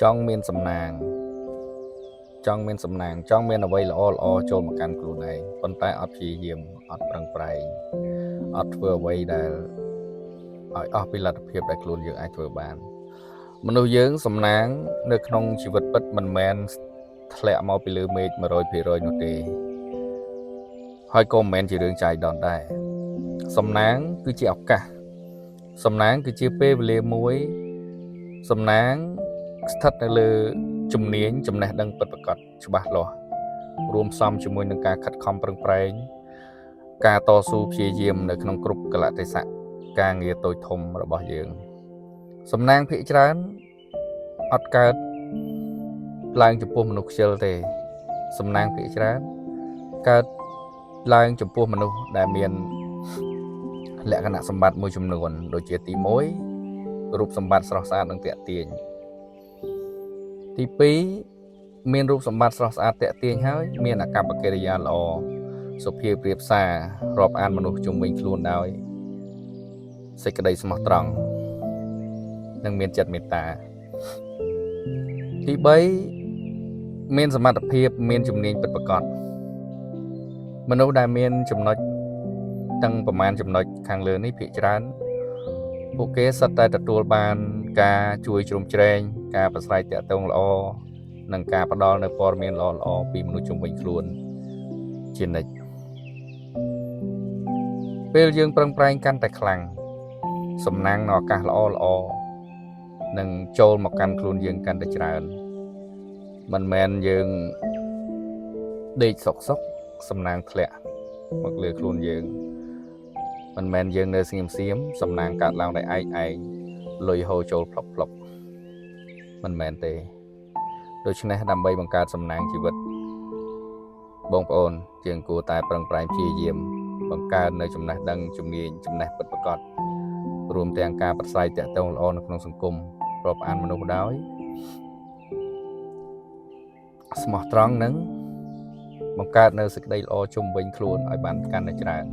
ចង់មានសំណាងចង់មានអ្វីល្អចូលមកកាន់ខ្លួនឯងប៉ុន្តែអត់ព្យាយាមអត់ប្រឹងប្រែងអត់ធ្វើអ្វីដែលឲ្យអស់ពីលទ្ធភាពដែលខ្លួនយើងអាចធ្វើបានមនុស្សយើងសំណាងនៅក្នុងជីវិតពិតមិនមែនធ្លាក់មកពីលើមេឃ 100% នោះទេហើយក៏មិនមែនជារឿងចាយដន្យដែរសំណាងគឺជាឱកាសសំណាងគឺជាពេលវេលាមួយសំណាងស្ថិតនៅលើជំនាញចំណេះដឹងពិតប្រាកដច្បាស់លាស់រួមផ្សំជាមួយនឹងការខិតខំប្រឹងប្រែងការតស៊ូព្យាយាមនៅក្នុងគ្រប់កលៈទេសៈការងារតូចធំរបស់យើងសំណាងភាគច្រើនអត់កើតឡើងចំពោះមនុស្សខ្ជិលទេសំណាងភាគច្រើនកើតឡើងចំពោះមនុស្សដែលមានលក្ខណៈសម្បត្តិមួយចំនួនដូចជាទី1រូបសម្បត្តិស្រស់ស្អាតនិងទាក់ទាញទី2មានរូបសម្បត្តិស្រស់ស្អាតទាក់ទាញហើយមានអាកប្បកិរិយាល្អសុភាពរាបសាររាប់អានមនុស្សជុំវិញខ្លួនដោយសេចក្តីស្មោះត្រង់និងមានចិត្តមេត្តាទី3មានសមត្ថភាពមានជំនាញពិតប្រាកដមនុស្សដែលមានចំណុចទាំងប្រមាណចំណុចខាងលើនេះភាគច្រើនពួកគេសុទ្ធតែទទួលបានការជួយជ្រោមជ្រែងការប្រស្រ័យទាក់ទងល្អនិងការផ្ដល់នូវព័ត៌មានល្អពីមនុស្សជុំវិញខ្លួនជានិច្ចពេលយើងប្រឹងប្រែងកាន់តែខ្លាំងសំណាងនៅឱកាសល្អនឹងចូលមកកាន់ខ្លួនយើងកាន់តែច្រើនមិនមែនយើងដេកសុកសំណាងធ្លាក់មកលើខ្លួនយើងមិនមែនយើងនៅស្ងៀមសំណាងកើតឡើងដោយឯងលុយហូរចូលផ្លុកមិនមែនទេដូច្នេះដើម្បីបង្កើតសំណាងជីវិតបងប្អូនយើងគួរតែប្រឹងប្រែងព្យាយាមបង្កើននៅចំណេះដឹងជំនាញចំណេះពិតប្រាកដរួមទាំងការប្រស្រ័យទាក់ទងល្អនៅក្នុងសង្គមរាប់អានមនុស្សដោយស្មោះត្រង់និងបង្កើតនៅសេចក្តីល្អជុំវិញខ្លួនឲ្យបានកាន់តែច្រើន